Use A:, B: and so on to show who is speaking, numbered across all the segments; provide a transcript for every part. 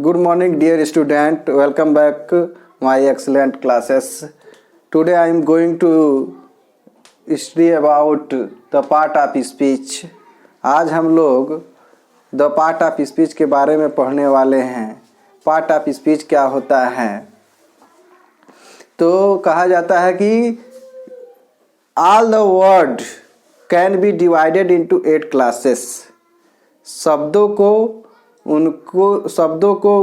A: Good morning, dear student. Welcome back my excellent classes. Today I am going to study about the part of speech. आज हम लोग the part of speech के बारे में पढ़ने वाले हैं। पार्ट ऑफ स्पीच क्या होता है? तो कहा जाता है कि all the word can be divided into 8 classes. शब्दों को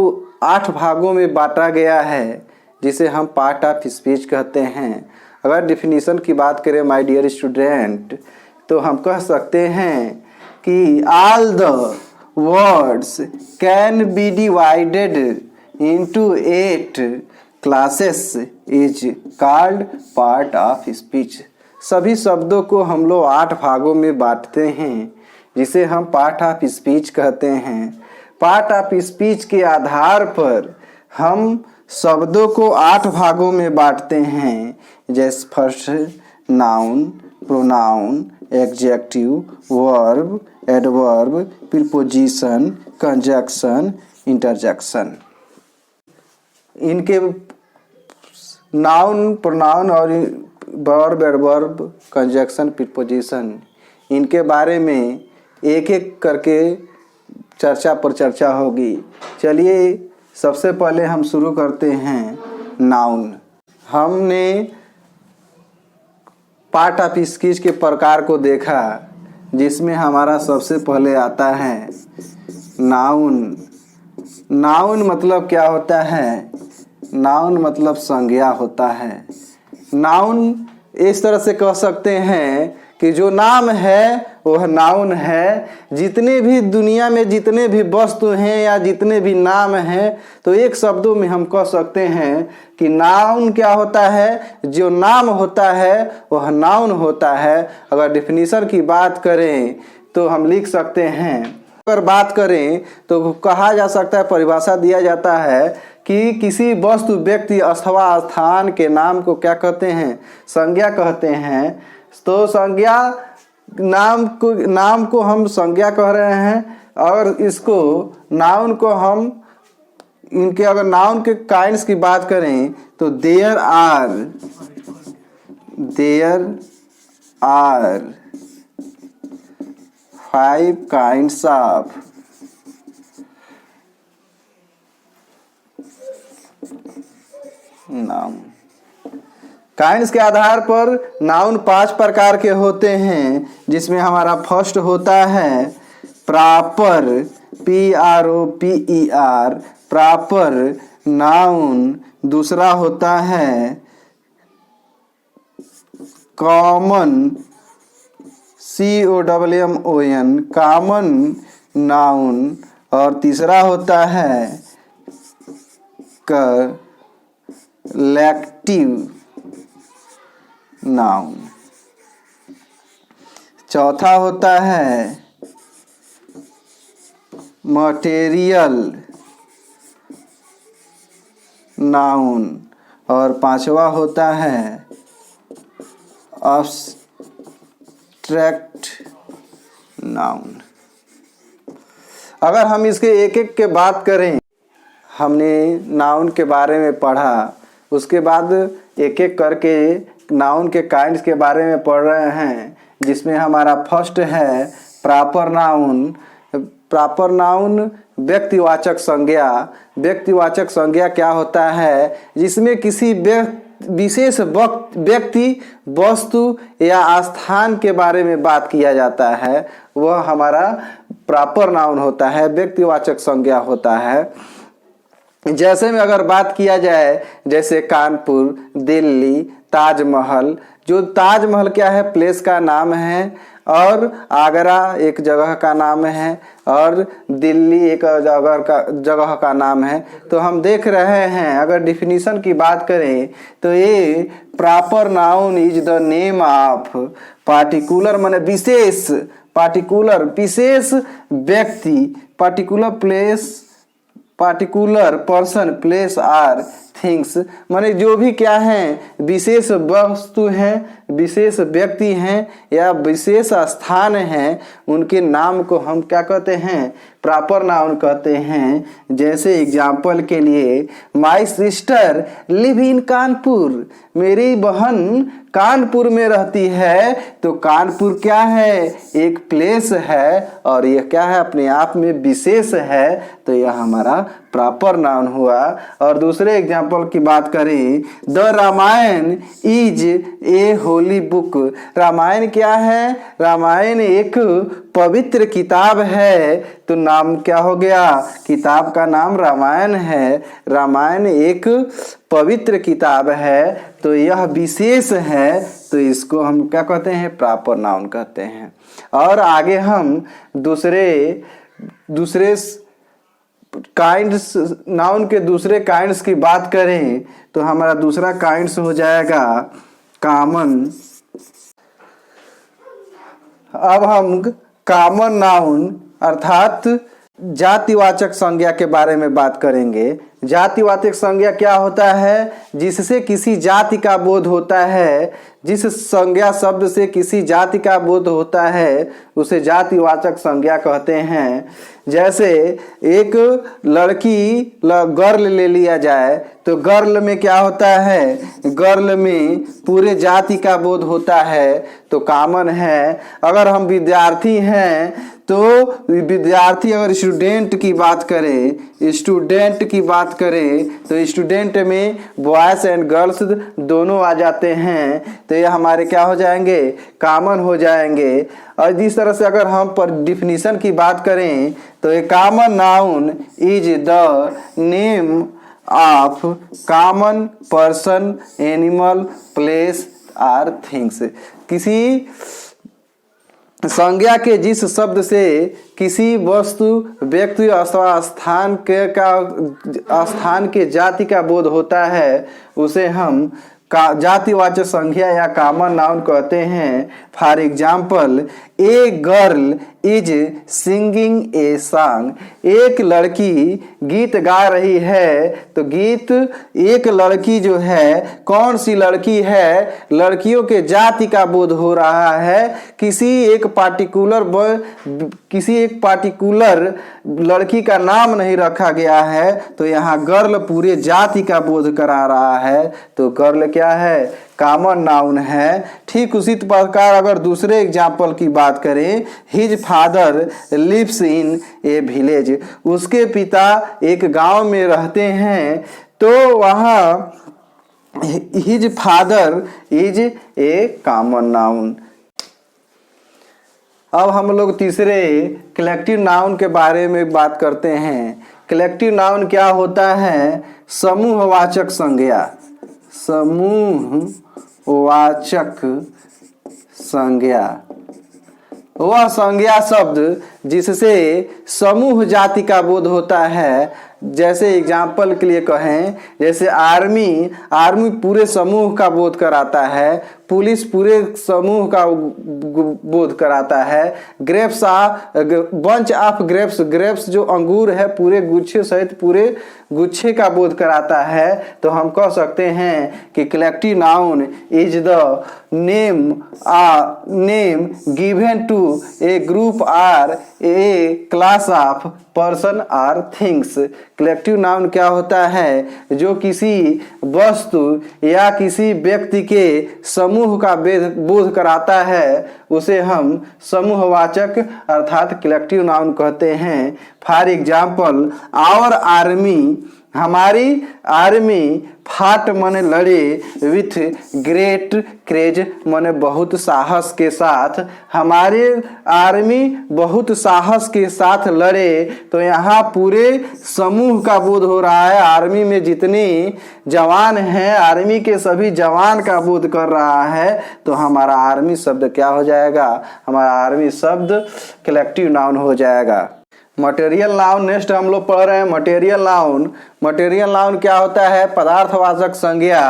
A: 8 भागों में बांटा गया है, जिसे हम पार्ट ऑफ स्पीच कहते हैं। अगर डिफिनीशन की बात करें माय डियर स्टूडेंट, तो हम कह सकते हैं कि all the words can be divided into 8 classes is called part of speech. सभी शब्दों को हम लोग 8 भागों में बांटते हैं, जिसे हम पार्ट ऑफ स्पीच कहते हैं। पार्ट ऑफ स्पीच के आधार पर हम शब्दों को 8 भागों में बांटते हैं, जैसे first noun, pronoun, adjective, verb, adverb, preposition, conjunction, interjection. इनके नाउन, प्रोनाउन और वर्ब, एडवर्ब, कंजक्शन, प्रीपोजिशन, इनके बारे में एक एक करके चर्चा पर चर्चा होगी। चलिए सबसे पहले हम शुरू करते हैं नाउन। हमने पार्ट ऑफ स्पीच के प्रकार को देखा, जिसमें हमारा सबसे पहले आता है नाउन। नाउन मतलब क्या होता है? नाउन मतलब संज्ञा होता है। नाउन इस तरह से कह सकते हैं कि जो नाम है वह नाउन है। जितने भी दुनिया में जितने भी वस्तु हैं या जितने भी नाम हैं, तो एक शब्दों में हम कह सकते हैं कि नाउन क्या होता है? जो नाम होता है वह नाउन होता है। अगर डिफिनीशन की बात करें तो हम लिख सकते हैं, अगर बात करें तो कहा जा सकता है, परिभाषा दिया जाता है कि किसी वस्तु, व्यक्ति अथवा स्थान के नाम को क्या कहते हैं? संज्ञा कहते हैं। तो संज्ञा नाम को हम संज्ञा कह रहे हैं, और इसको नाउन को हम इनके अगर नाउन के काइंड्स की बात करें तो there are 5 kinds of noun. Kinds के आधार पर नाउन 5 प्रकार के होते हैं, जिसमें हमारा फर्स्ट होता है प्रॉपर, PROPER, प्रॉपर नाउन। दूसरा होता है कॉमन, COMMON, कॉमन नाउन। और तीसरा होता है कलेक्टिव नाउन। चौथा होता है मटेरियल नाउन। और पांचवा होता है एब्स्ट्रैक्ट नाउन। अगर हम इसके एक एक के बात करें, हमने नाउन के बारे में पढ़ा, उसके बाद एक एक करके नाउन के काइंड्स के बारे में पढ़ रहे हैं, जिसमें हमारा फर्स्ट है प्रॉपर नाउन। प्रॉपर नाउन व्यक्तिवाचक संज्ञा। व्यक्तिवाचक संज्ञा क्या होता है? जिसमें किसी विशेष व्यक्ति, वस्तु या स्थान के बारे में बात किया जाता है, वह हमारा प्रॉपर नाउन होता है, व्यक्तिवाचक संज्ञा होता है। जैसे में अगर बात किया जाए, जैसे कानपुर, दिल्ली, ताजमहल। जो ताजमहल क्या है? प्लेस का नाम है, और आगरा एक जगह का नाम है, और दिल्ली एक जगह का नाम है। तो हम देख रहे हैं, अगर डिफिनीशन की बात करें तो ये proper noun is the name of particular, माने विशेष, पार्टिकुलर विशेष व्यक्ति, particular place, particular person, place or things, माने जो भी क्या है विशेष वस्तु हैं, विशेष व्यक्ति हैं या विशेष स्थान हैं, उनके नाम को हम क्या कहते हैं, प्रॉपर नाउन कहते हैं। जैसे एग्जाम्पल के लिए, my sister live in Kanpur, मेरी बहन कानपुर में रहती है। तो कानपुर क्या है, एक प्लेस है और यह क्या है, अपने आप में विशेष है, तो यह हमारा प्रॉपर नाउन हुआ। और दूसरे एग्जाम्पल की बात करें, the Ramayana is a holy book, Ramayana क्या है, रामायण एक पवित्र किताब है। तो नाम क्या हो गया, किताब का नाम रामायण है, रामायण एक पवित्र किताब है, तो यह विशेष है, तो इसको हम क्या कहते हैं, प्रॉपर नाउन कहते हैं। और आगे हम दूसरे काइंड्स, नाउन के दूसरे काइंड्स की बात करें तो हमारा दूसरा काइंड्स हो जाएगा कॉमन। अब हम कॉमन नाउन अर्थात जातिवाचक संज्ञा के बारे में बात करेंगे। जातिवाचक संज्ञा क्या होता है, जिससे किसी जाति का बोध होता है, जिस संज्ञा शब्द से किसी जाति का बोध होता है उसे जातिवाचक संज्ञा कहते हैं। जैसे एक लड़की गर्ल ले लिया जाए तो गर्ल में क्या होता है, गर्ल में पूरे जाति का बोध होता है, तो कॉमन है। अगर हम विद्यार्थी हैं तो विद्यार्थी, अगर स्टूडेंट की बात करें, स्टूडेंट की बात करें तो स्टूडेंट में बॉयज एंड गर्ल्स दोनों आ जाते हैं, तो ये हमारे क्या हो जाएंगे, कॉमन हो जाएंगे। और इस तरह से अगर हम पर डिफिनीशन की बात करें तो a common noun is the name of common person, animal, place or things, किसी संज्ञा के जिस शब्द से किसी वस्तु, व्यक्ति अथवा स्थान के जाति का बोध होता है उसे हम जातिवाचक संज्ञा या कॉमन नाउन कहते हैं। For example, a girl is singing a song, एक लड़की गीत गा रही है। तो गीत, एक लड़की जो है, कौन सी लड़की है, लड़कियों के जाति का बोध हो रहा है, किसी एक पार्टिकुलर लड़की का नाम नहीं रखा गया है, तो यहाँ गर्ल पूरे जाति का बोध करा रहा है, तो गर्ल क्या है, कॉमन नाउन है। ठीक उसी प्रकार अगर दूसरे एग्जाम्पल की बात करें, his father lives in a village, उसके पिता एक गांव में रहते हैं, तो वहाँ his father is a common noun. अब हम लोग तीसरे कलेक्टिव नाउन के बारे में बात करते हैं। कलेक्टिव नाउन क्या होता है, समूहवाचक संज्ञा, समूहवाचक संज्ञा, वह संज्ञा शब्द जिससे समूह जाति का बोध होता है। जैसे एग्जाम्पल के लिए कहें, जैसे आर्मी, आर्मी पूरे समूह का बोध कराता है, पुलिस पूरे समूह का बोध कराता है, grapes bunch of grapes, grapes जो अंगूर है पूरे गुच्छे सहित पूरे गुच्छे का बोध कराता है। तो हम कह सकते हैं कि collective noun is the name given to a group or a class of person or things. Collective noun क्या होता है, जो किसी वस्तु या किसी व्यक्ति के समूह का बोध कराता है, उसे हम समूहवाचक अर्थात कलेक्टिव नाउन कहते हैं। फॉर एग्जाम्पल, आवर आर्मी, हमारी आर्मी, फाट मने लड़े, विथ ग्रेट क्रेज मने बहुत साहस के साथ, हमारे आर्मी बहुत साहस के साथ लड़े। तो यहाँ पूरे समूह का बोध हो रहा है, आर्मी में जितने जवान हैं, आर्मी के सभी जवान का बोध कर रहा है। तो हमारा आर्मी शब्द क्या हो जाएगा, हमारा आर्मी शब्द कलेक्टिव नाउन हो जाएगा। मटेरियल नाउन नेक्स्ट हम लोग पढ़ रहे हैं मटेरियल नाउन। मटेरियल नाउन क्या होता है? पदार्थवाचक संज्ञा।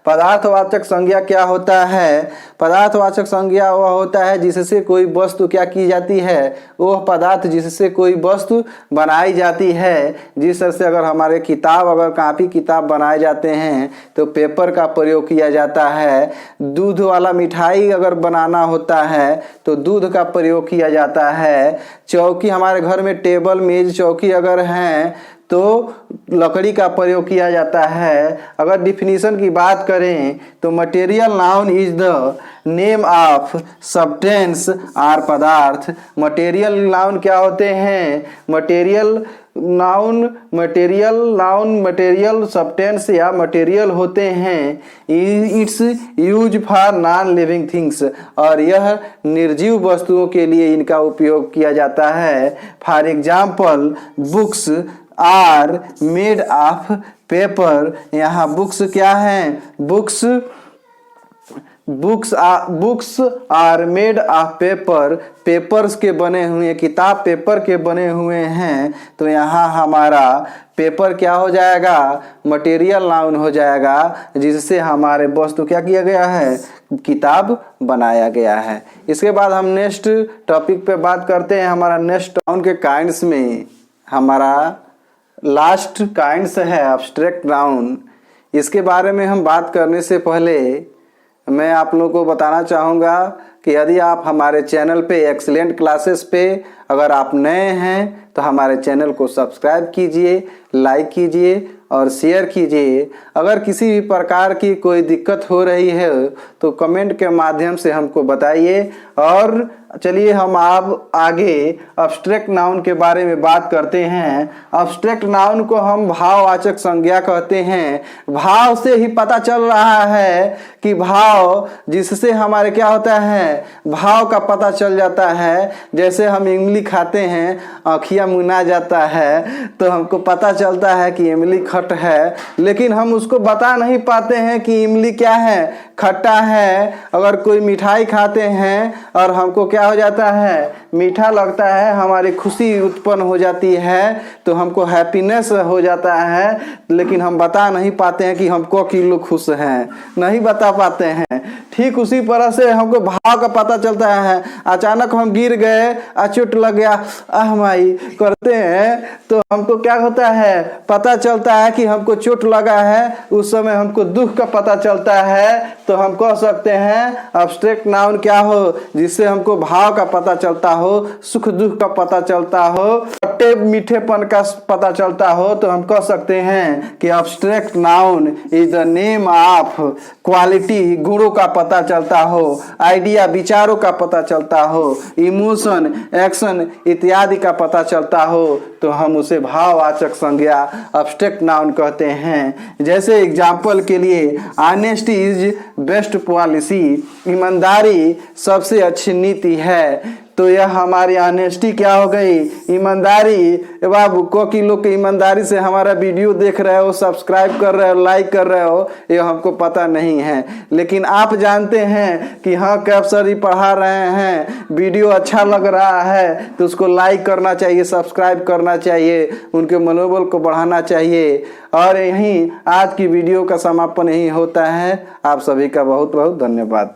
A: पदार्थवाचक संज्ञा क्या होता है? पदार्थवाचक संज्ञा वह होता है जिससे कोई वस्तु क्या की जाती है, वह पदार्थ जिससे कोई वस्तु बनाई जाती है। जिस तरह से अगर हमारे किताब, अगर कापी किताब बनाए जाते हैं तो पेपर का प्रयोग किया जाता है। दूध वाला मिठाई अगर बनाना होता है तो दूध का प्रयोग किया जाता है। चौकी, हमारे घर में टेबल मेज चौकी अगर हैं तो लकड़ी का प्रयोग किया जाता है। अगर डिफिनीशन की बात करें तो material noun is the name of substance or पदार्थ। मटेरियल नाउन क्या होते हैं? मटेरियल मटेरियल सब्सटेंस या मटेरियल होते हैं। It's use for non living things, और यह निर्जीव वस्तुओं के लिए इनका उपयोग किया जाता है। For example books are made of paper. यहाँ बुक्स क्या हैं? Books are made of paper. Papers के बने हुए, किताब पेपर के बने हुए हैं। तो यहाँ हमारा पेपर क्या हो जाएगा? मटेरियल नाउन हो जाएगा, जिससे हमारे वस्तु क्या किया गया है? किताब बनाया गया है। इसके बाद हम नेक्स्ट टॉपिक पे बात करते हैं। हमारा नेक्स्ट नाउन के काइंड्स में हमारा लास्ट काइंड्स है एब्स्ट्रैक्ट नाउन। इसके बारे में हम बात करने से पहले मैं आप लोगों को बताना चाहूँगा कि यदि आप हमारे चैनल पे एक्सीलेंट क्लासेस पे अगर आप नए हैं तो हमारे चैनल को सब्सक्राइब कीजिए, लाइक कीजिए और शेयर कीजिए। अगर किसी भी प्रकार की कोई दिक्कत हो रही है तो कमेंट के माध्यम से हमको बताइए। और चलिए हम आप आगे एब्स्ट्रैक्ट नाउन के बारे में बात करते हैं। एब्स्ट्रैक्ट नाउन को हम भाववाचक संज्ञा कहते हैं। भाव से ही पता चल रहा है कि भाव जिससे हमारे क्या होता है, भाव का पता चल जाता है। जैसे हम इमली खाते हैं, आँखियाँ मुना जाता है तो हमको पता चलता है कि इमली खट है, लेकिन हम उसको बता नहीं पाते हैं कि इमली क्या है, खट्टा है। अगर कोई मिठाई खाते हैं और हमको क्या हो जाता है, मीठा लगता है, हमारी खुशी उत्पन्न हो जाती है तो हमको हैप्पीनेस हो जाता है, लेकिन हम बता नहीं पाते हैं कि हमको किलो खुश हैं, नहीं बता पाते हैं। ठीक उसी तरह से हमको भाव का पता चलता है। अचानक हम गिर गए, चोट लग गया, आह माई करते हैं तो हमको क्या होता है, पता चलता है कि हमको चोट लगा है। उस समय हमको दुख का पता चलता है, तो हम कह सकते हैं एब्स्ट्रैक्ट नाउन क्या हो, जिससे हमको भाव का पता चलता हो, सुख दुख का पता चलता हो, खट्टे मीठेपन का पता चलता हो, तो हम कह सकते हैं कि abstract noun is the name of quality, गुणों का पता चलता हो, आइडिया विचारों का पता चलता हो, इमोशन एक्शन इत्यादि का पता चलता हो, तो हम उसे भाववाचक संज्ञा एब्स्ट्रैक्ट नाउन कहते हैं। जैसे एग्जाम्पल के लिए ऑनेस्टी इज बेस्ट पॉलिसी, ईमानदारी सबसे अच्छी नीति है। तो यह हमारी ऑनेस्टी क्या हो गई, ईमानदारी। बाबू कोकी लोग की ईमानदारी से हमारा वीडियो देख रहे हो, सब्सक्राइब कर रहे हो, लाइक कर रहे हो, ये हमको पता नहीं है, लेकिन आप जानते हैं कि हाँ कैफ सर ही पढ़ा रहे हैं, वीडियो अच्छा लग रहा है तो उसको लाइक करना चाहिए, सब्सक्राइब करना चाहिए, उनके मनोबल को बढ़ाना चाहिए। और यहीं आज की वीडियो का समापन यही होता है। आप सभी का बहुत बहुत धन्यवाद।